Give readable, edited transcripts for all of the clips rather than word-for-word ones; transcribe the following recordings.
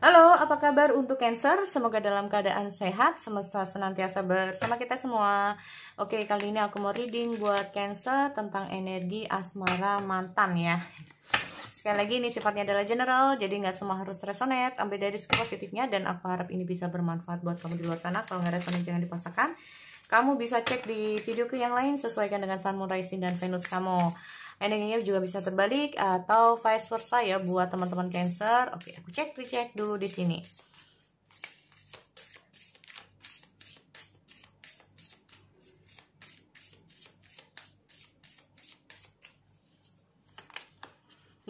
Halo, apa kabar untuk Cancer? Semoga dalam keadaan sehat, semesta senantiasa bersama kita semua. Oke, kali ini aku mau reading buat Cancer tentang energi asmara mantan ya. Sekali lagi ini sifatnya adalah general, jadi nggak semua harus resonate. Ambil dari segi positifnya dan aku harap ini bisa bermanfaat buat kamu di luar sana. Kalau nggak resonate jangan dipaksakan. Kamu bisa cek di videoku yang lain sesuaikan dengan Sun, Moon, Rising, dan Venus kamu. Energinya juga bisa terbalik atau vice versa ya buat teman-teman Cancer. Oke, aku recheck dulu di sini.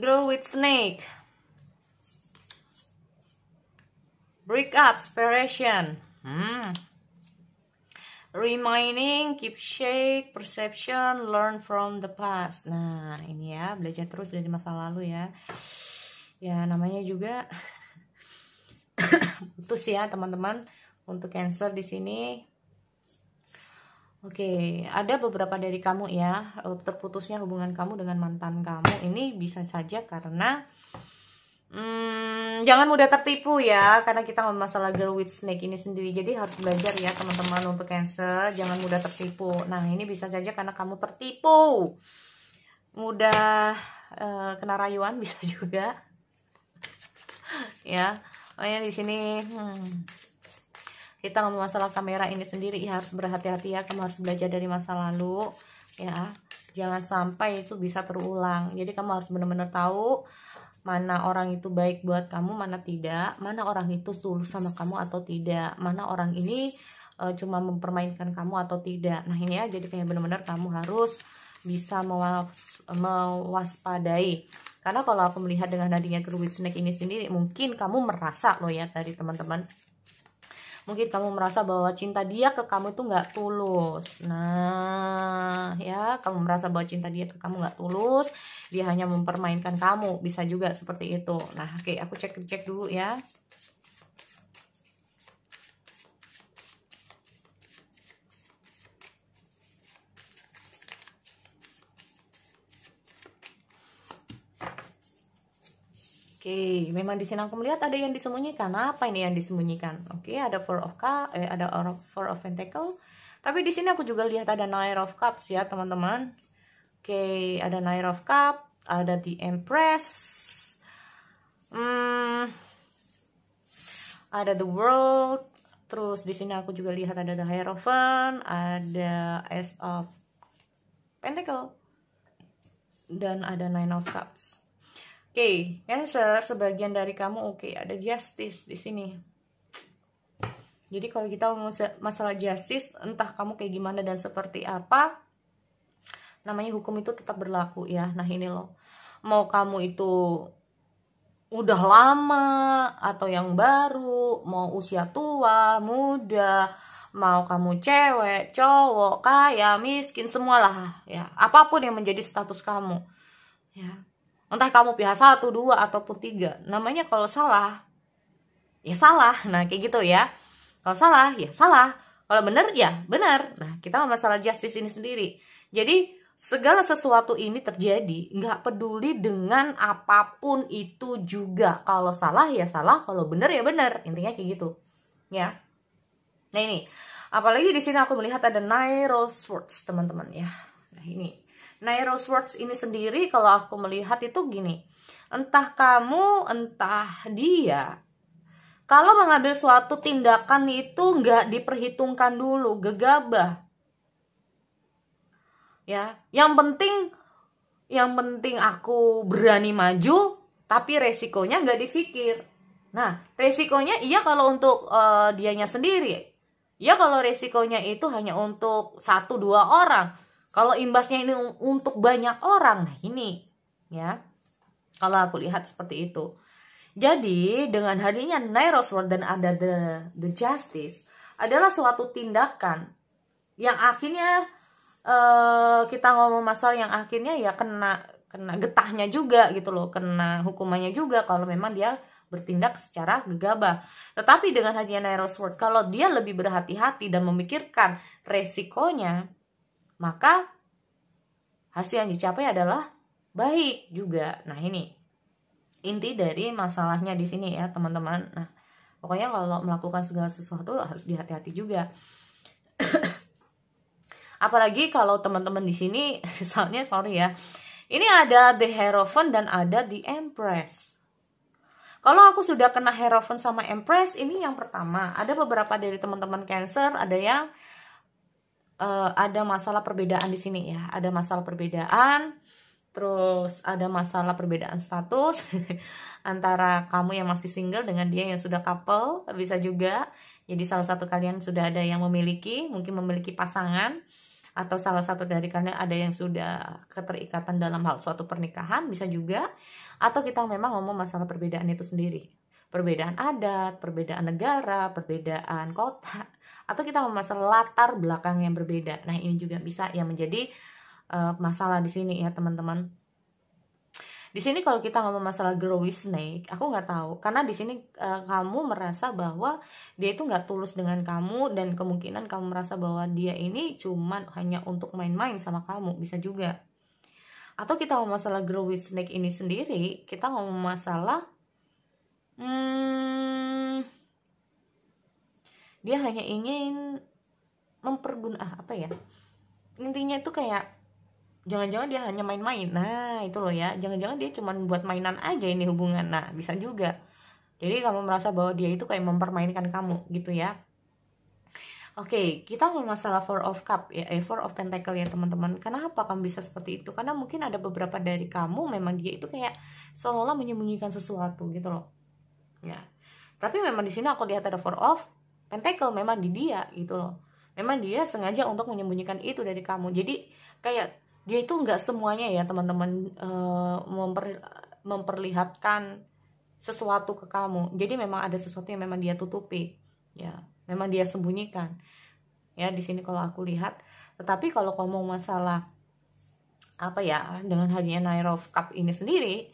Girl with snake. Break up, separation. Reminding, keep shake, perception, learn from the past. Nah, ini ya, belajar terus dari masa lalu ya. Ya, namanya juga putus ya, teman-teman. Untuk Cancer di sini. Oke, ada beberapa dari kamu ya, terputusnya hubungan kamu dengan mantan kamu. Ini bisa saja karena jangan mudah tertipu ya, karena kita ngomong masalah girl with snake ini sendiri. Jadi harus belajar ya teman-teman untuk Cancer, jangan mudah tertipu. Nah, ini bisa saja karena kamu tertipu, mudah kena rayuan bisa juga ya. Makanya di sini kita ngomong masalah kamera ini sendiri ya, harus berhati-hati ya. Kamu harus belajar dari masa lalu ya, jangan sampai itu bisa terulang. Jadi kamu harus benar-benar tahu mana orang itu baik buat kamu, mana tidak, mana orang itu tulus sama kamu atau tidak, mana orang ini cuma mempermainkan kamu atau tidak. Nah ini ya, jadi kayak benar-benar kamu harus bisa mewaspadai. Karena kalau aku melihat dengan nadinya girl with snake ini sendiri, mungkin kamu merasa loh ya dari teman-teman, mungkin kamu merasa bahwa cinta dia ke kamu itu nggak tulus. Nah ya, kamu merasa bahwa cinta dia ke kamu nggak tulus, dia hanya mempermainkan kamu, bisa juga seperti itu. Nah oke, aku cek dulu ya. Oke, memang di sini aku melihat ada yang disembunyikan. Apa ini yang disembunyikan? Oke, ada Four of Pentacle. Tapi di sini aku juga lihat ada Nine of Cups ya, teman-teman. Oke, ada Nine of Cups, ada The Empress. Ada The World. Terus di sini aku juga lihat ada The Hierophant, ada Ace of Pentacle, dan ada Nine of Cups. Oke, Cancer, sebagian dari kamu ada justice di sini. Jadi kalau kita ngomong masalah justice, entah kamu kayak gimana dan seperti apa, namanya hukum itu tetap berlaku ya. Nah ini loh, mau kamu itu udah lama atau yang baru, mau usia tua, muda, mau kamu cewek, cowok, kaya, miskin, semualah ya. Apapun yang menjadi status kamu ya. Entah kamu pihak 1, 2, ataupun 3. Namanya kalau salah, ya salah. Nah, kayak gitu ya. Kalau salah, ya salah. Kalau benar, ya benar. Nah, kita ngomong masalah justice ini sendiri. Jadi, segala sesuatu ini terjadi, nggak peduli dengan apapun itu juga. Kalau salah, ya salah. Kalau benar, ya benar. Intinya kayak gitu. Ya. Nah, ini. Apalagi di sini aku melihat ada Nine of Swords, teman-teman ya. Nah, ini. Nine of Swords ini sendiri kalau aku melihat itu gini, entah kamu entah dia, kalau mengambil suatu tindakan itu nggak diperhitungkan dulu, gegabah ya. Yang penting aku berani maju, tapi resikonya nggak dipikir. Nah resikonya iya kalau untuk dianya sendiri, ya kalau resikonya itu hanya untuk 1-2 orang. Kalau imbasnya ini untuk banyak orang, nah ini ya, kalau aku lihat seperti itu. Jadi dengan hadirnya Nine of Swords dan ada the Justice adalah suatu tindakan yang akhirnya kita ngomong masalah yang akhirnya ya kena getahnya juga gitu loh, kena hukumannya juga kalau memang dia bertindak secara gegabah. Tetapi dengan hadirnya Nine of Swords, kalau dia lebih berhati-hati dan memikirkan resikonya, maka hasil yang dicapai adalah baik juga. Nah ini inti dari masalahnya di sini ya teman-teman. Nah, pokoknya kalau melakukan segala sesuatu harus dihati-hati juga. Apalagi kalau teman-teman di sini, misalnya sorry ya, ini ada the Hierophant dan ada the Empress. Kalau aku sudah kena Hierophant sama Empress, ini yang pertama. Ada beberapa dari teman-teman Cancer, ada yang ada masalah perbedaan di sini ya. Ada masalah perbedaan. Terus ada masalah perbedaan status antara kamu yang masih single dengan dia yang sudah couple, bisa juga. Jadi salah satu kalian sudah ada yang memiliki, mungkin memiliki pasangan, atau salah satu dari kalian ada yang sudah keterikatan dalam hal suatu pernikahan, bisa juga. Atau kita memang ngomong masalah perbedaan itu sendiri. Perbedaan adat, perbedaan negara, perbedaan kota, atau kita ngomong masalah latar belakang yang berbeda. Nah, ini juga bisa yang menjadi masalah di sini ya teman-teman. Di sini kalau kita ngomong masalah girl with snake, aku nggak tahu karena di sini kamu merasa bahwa dia itu nggak tulus dengan kamu, dan kemungkinan kamu merasa bahwa dia ini cuman hanya untuk main-main sama kamu, bisa juga. Atau kita ngomong masalah girl with snake ini sendiri, kita ngomong masalah dia hanya ingin mempergunakan apa ya, intinya itu kayak jangan-jangan dia hanya main-main. Nah, itu loh ya. Jangan-jangan dia cuma buat mainan aja ini hubungan. Nah, bisa juga. Jadi kamu merasa bahwa dia itu kayak mempermainkan kamu gitu ya. Oke, kita ngomong masalah Four of Cup ya, Four of Pentacle ya teman-teman. Kenapa kamu bisa seperti itu? Karena mungkin ada beberapa dari kamu memang dia itu kayak seolah-olah menyembunyikan sesuatu gitu loh. Ya. Tapi memang di sini aku lihat ada Four of Pentacle memang di dia gitu loh. Memang dia sengaja untuk menyembunyikan itu dari kamu. Jadi kayak dia itu nggak semuanya ya teman-teman memperlihatkan sesuatu ke kamu. Jadi memang ada sesuatu yang memang dia tutupi, ya, memang dia sembunyikan. Ya di sini kalau aku lihat. Tetapi kalau kamu masalah apa ya dengan halnya Nine of Cup ini sendiri,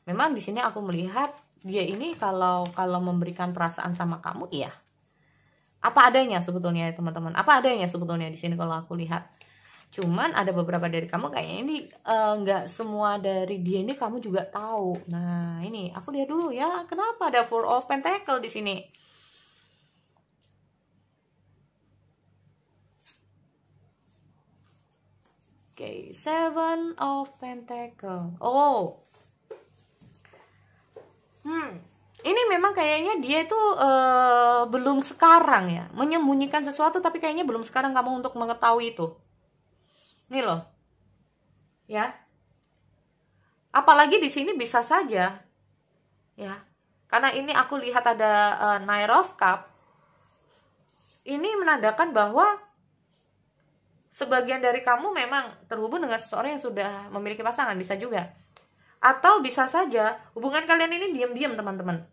memang di sini aku melihat dia ini kalau memberikan perasaan sama kamu, ya apa adanya sebetulnya ya teman-teman. Apa adanya sebetulnya di sini kalau aku lihat. Cuman ada beberapa dari kamu kayaknya ini nggak semua dari dia ini kamu juga tahu. Nah ini aku lihat dulu ya, kenapa ada Four of Pentacle di sini. Oke, Seven of Pentacle. Oh, ini memang kayaknya dia itu belum sekarang ya menyembunyikan sesuatu, tapi kayaknya belum sekarang kamu untuk mengetahui itu. Ini loh, ya. Apalagi di sini bisa saja, ya. Karena ini aku lihat ada Nine of Cup. Ini menandakan bahwa sebagian dari kamu memang terhubung dengan seseorang yang sudah memiliki pasangan, bisa juga. Atau bisa saja hubungan kalian ini diam-diam teman-teman.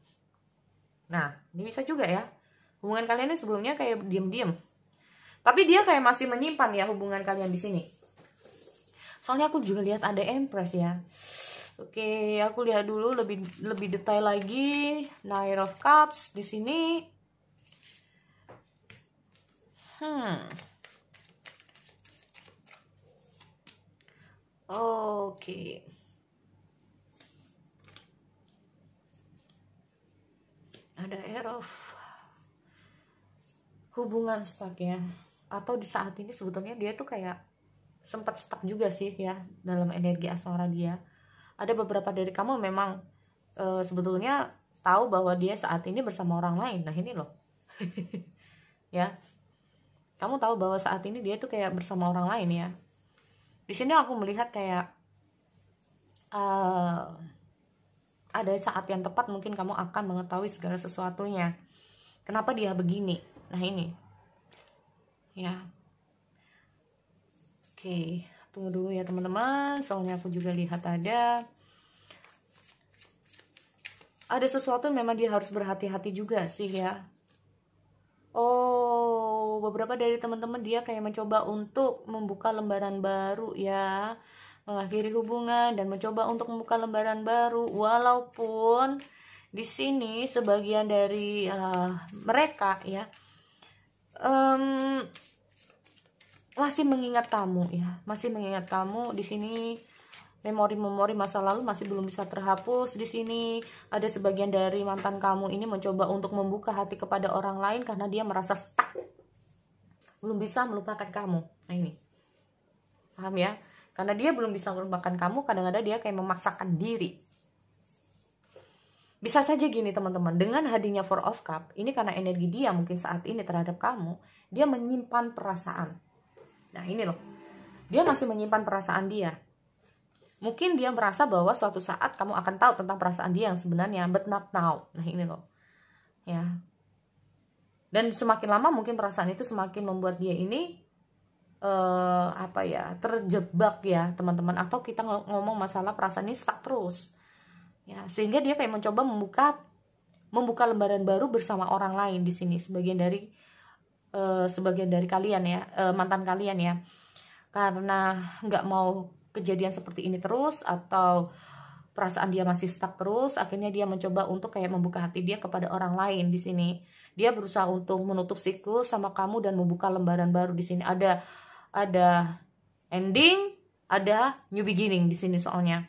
Nah, ini bisa juga ya. Hubungan kalian ini sebelumnya kayak diam-diam. Tapi dia kayak masih menyimpan ya hubungan kalian di sini. Soalnya aku juga lihat ada Empress ya. Oke, aku lihat dulu lebih detail lagi. Nine of Cups di sini. Oke. Ada Air of hubungan stuck ya. Atau di saat ini sebetulnya dia tuh kayak sempat stuck juga sih ya dalam energi asmara dia. Ada beberapa dari kamu memang sebetulnya tahu bahwa dia saat ini bersama orang lain. Nah ini loh. Ya, kamu tahu bahwa saat ini dia tuh kayak bersama orang lain ya. Di sini aku melihat kayak ada saat yang tepat mungkin kamu akan mengetahui segala sesuatunya. Kenapa dia begini? Nah ini, ya. Oke, tunggu dulu ya teman-teman. Soalnya aku juga lihat ada sesuatu yang memang dia harus berhati-hati juga sih ya. Oh, beberapa dari teman-teman dia kayak mencoba untuk membuka lembaran baru ya, mengakhiri hubungan dan mencoba untuk membuka lembaran baru. Walaupun di sini sebagian dari mereka ya masih mengingat kamu ya, masih mengingat kamu. Di sini memori-memori masa lalu masih belum bisa terhapus di sini. Ada sebagian dari mantan kamu ini mencoba untuk membuka hati kepada orang lain karena dia merasa stuck, belum bisa melupakan kamu. Nah ini, paham ya? Karena dia belum bisa melupakan kamu, kadang-kadang dia kayak memaksakan diri. Bisa saja gini teman-teman, dengan hadirnya Four of Cup, ini karena energi dia mungkin saat ini terhadap kamu, dia menyimpan perasaan. Nah ini loh, dia masih menyimpan perasaan dia. Mungkin dia merasa bahwa suatu saat kamu akan tahu tentang perasaan dia yang sebenarnya, but not now. Nah ini loh, ya. Dan semakin lama mungkin perasaan itu semakin membuat dia ini terjebak ya teman-teman. Atau kita ngomong masalah perasaan ini stuck terus, ya. Sehingga dia kayak mencoba membuka lembaran baru bersama orang lain di sini. Sebagian dari kalian ya, mantan kalian ya, karena nggak mau kejadian seperti ini terus, atau perasaan dia masih stuck terus, akhirnya dia mencoba untuk kayak membuka hati dia kepada orang lain di sini. Dia berusaha untuk menutup siklus sama kamu dan membuka lembaran baru di sini. Ada ending, ada new beginning di sini soalnya.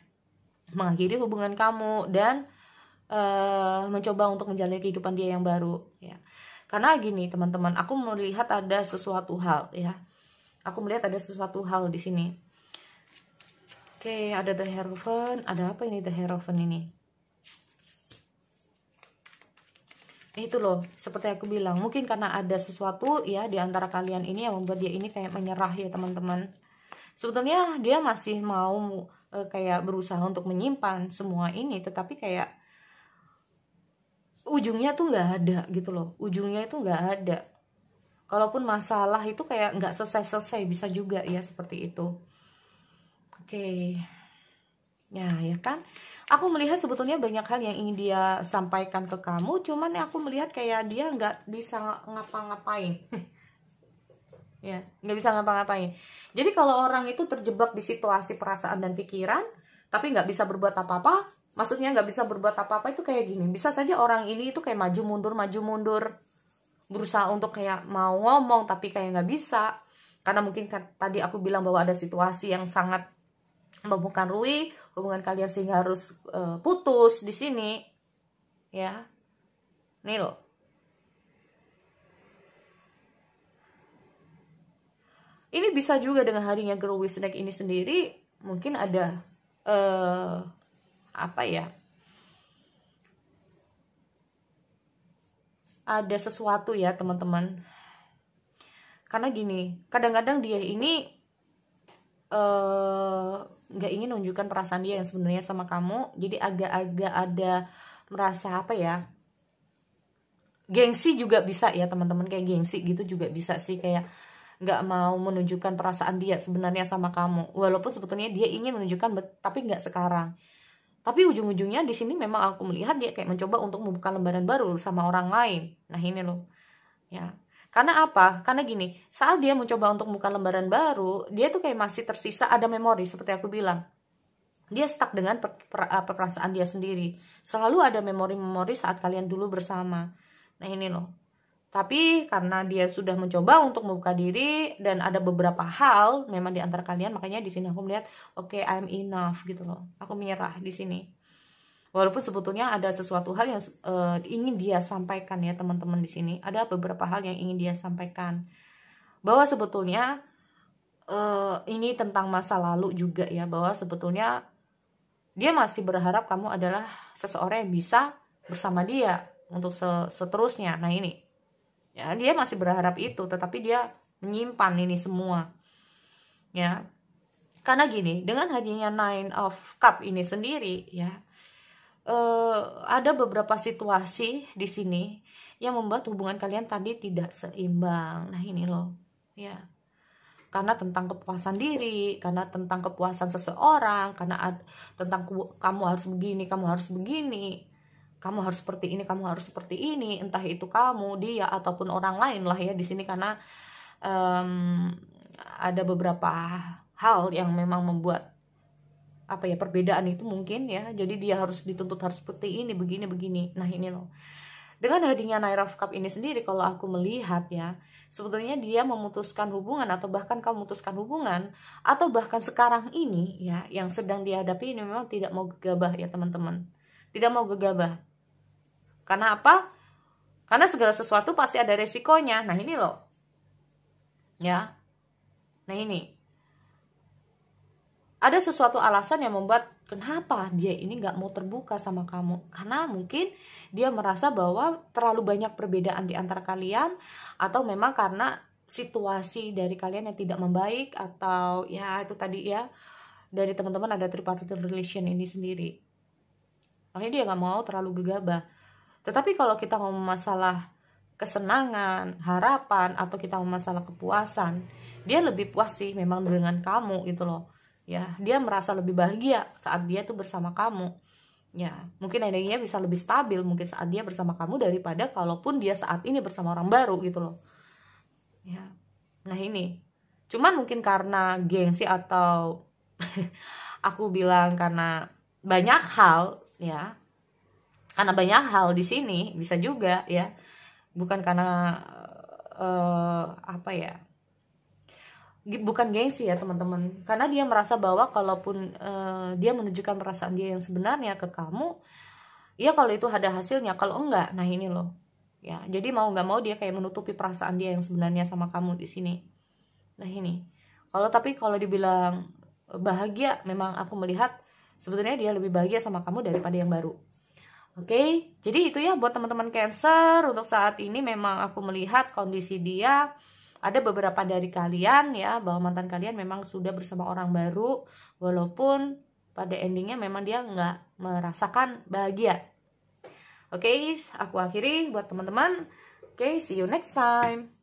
Mengakhiri hubungan kamu dan mencoba untuk menjalani kehidupan dia yang baru ya. Karena gini teman-teman, aku melihat ada sesuatu hal ya. Aku melihat ada sesuatu hal di sini. Oke, ada The Hierophant. Ada apa ini The Hierophant ini? Itu loh, seperti aku bilang, mungkin karena ada sesuatu ya di antara kalian ini yang membuat dia ini kayak menyerah ya teman-teman. Sebetulnya dia masih mau kayak berusaha untuk menyimpan semua ini, tetapi kayak ujungnya tuh nggak ada gitu loh. Ujungnya itu nggak ada. Kalaupun masalah itu kayak nggak selesai-selesai, bisa juga ya seperti itu. Oke, ya kan. Aku melihat sebetulnya banyak hal yang ingin dia sampaikan ke kamu, cuman aku melihat kayak dia nggak bisa ngapa-ngapain. Ya, nggak bisa ngapa-ngapain. Jadi kalau orang itu terjebak di situasi perasaan dan pikiran, tapi nggak bisa berbuat apa-apa, maksudnya nggak bisa berbuat apa-apa itu kayak gini. Bisa saja orang ini itu kayak maju mundur, berusaha untuk kayak mau ngomong tapi kayak nggak bisa. Karena mungkin tadi aku bilang bahwa ada situasi yang sangat mempengaruhi hubungan kalian sehingga harus putus di sini, ya. Nih loh. Ini bisa juga dengan harinya Girl with Snake ini sendiri, mungkin ada ada sesuatu ya teman-teman. Karena gini, kadang-kadang dia ini nggak ingin menunjukkan perasaan dia yang sebenarnya sama kamu, jadi agak-agak ada merasa gengsi juga bisa ya teman-teman, kayak gengsi gitu juga bisa sih, kayak nggak mau menunjukkan perasaan dia sebenarnya sama kamu, walaupun sebetulnya dia ingin menunjukkan tapi nggak sekarang. Tapi ujung-ujungnya di sini memang aku melihat dia kayak mencoba untuk membuka lembaran baru sama orang lain. Nah ini loh ya. Karena apa? Karena gini, saat dia mencoba untuk membuka lembaran baru, dia tuh kayak masih tersisa ada memori, seperti aku bilang. Dia stuck dengan perasaan dia sendiri. Selalu ada memori-memori saat kalian dulu bersama. Nah ini loh. Tapi karena dia sudah mencoba untuk membuka diri dan ada beberapa hal memang di antara kalian, makanya di sini aku melihat, oke, I'm enough gitu loh. Aku menyerah di sini. Walaupun sebetulnya ada sesuatu hal yang ingin dia sampaikan ya teman-teman di sini. Ada beberapa hal yang ingin dia sampaikan. Bahwa sebetulnya ini tentang masa lalu juga ya. Bahwa sebetulnya dia masih berharap kamu adalah seseorang yang bisa bersama dia untuk seterusnya. Nah ini. Ya, dia masih berharap itu, tetapi dia menyimpan ini semua. Ya. Karena gini, dengan hadirnya Nine of Cup ini sendiri ya. Ada beberapa situasi di sini yang membuat hubungan kalian tadi tidak seimbang. Nah ini loh, ya. Karena tentang kepuasan diri, karena tentang kepuasan seseorang, karena tentang kamu harus begini, kamu harus begini, kamu harus seperti ini, kamu harus seperti ini. Entah itu kamu, dia, ataupun orang lain lah ya di sini. Karena ada beberapa hal yang memang membuat perbedaan itu mungkin ya. Jadi dia harus dituntut harus seperti ini, begini. Nah ini loh. Dengan hadirnya Nine of Cups ini sendiri, kalau aku melihat ya, sebetulnya dia memutuskan hubungan, atau bahkan kamu memutuskan hubungan, atau bahkan sekarang ini ya, yang sedang dihadapi ini memang tidak mau gegabah ya teman-teman. Tidak mau gegabah. Karena apa? Karena segala sesuatu pasti ada resikonya. Nah ini loh. Ya. Nah ini. Ada sesuatu alasan yang membuat kenapa dia ini gak mau terbuka sama kamu. Karena mungkin dia merasa bahwa terlalu banyak perbedaan di antara kalian. Atau memang karena situasi dari kalian yang tidak membaik. Atau ya itu tadi ya, dari teman-teman ada tripartite relation ini sendiri. Makanya dia gak mau terlalu gegabah. Tetapi kalau kita ngomong masalah kesenangan, harapan, atau kita ngomong masalah kepuasan, dia lebih puas sih memang dengan kamu gitu loh. Ya, dia merasa lebih bahagia saat dia tuh bersama kamu. Ya, mungkin energinya bisa lebih stabil mungkin saat dia bersama kamu daripada kalaupun dia saat ini bersama orang baru gitu loh. Ya. Nah, ini. Cuman mungkin karena gengsi atau aku bilang karena banyak hal ya. Karena banyak hal di sini bisa juga ya, bukan karena apa ya, bukan gengsi ya teman-teman, karena dia merasa bahwa kalaupun dia menunjukkan perasaan dia yang sebenarnya ke kamu, ya kalau itu ada hasilnya, kalau enggak, nah ini loh ya, jadi mau nggak mau dia kayak menutupi perasaan dia yang sebenarnya sama kamu di sini. Nah ini, tapi kalau dibilang bahagia, memang aku melihat sebetulnya dia lebih bahagia sama kamu daripada yang baru. Oke, jadi itu ya buat teman-teman Cancer. Untuk saat ini memang aku melihat kondisi dia, ada beberapa dari kalian ya, bahwa mantan kalian memang sudah bersama orang baru, walaupun pada endingnya memang dia nggak merasakan bahagia. Oke, aku akhiri buat teman-teman. Oke, see you next time.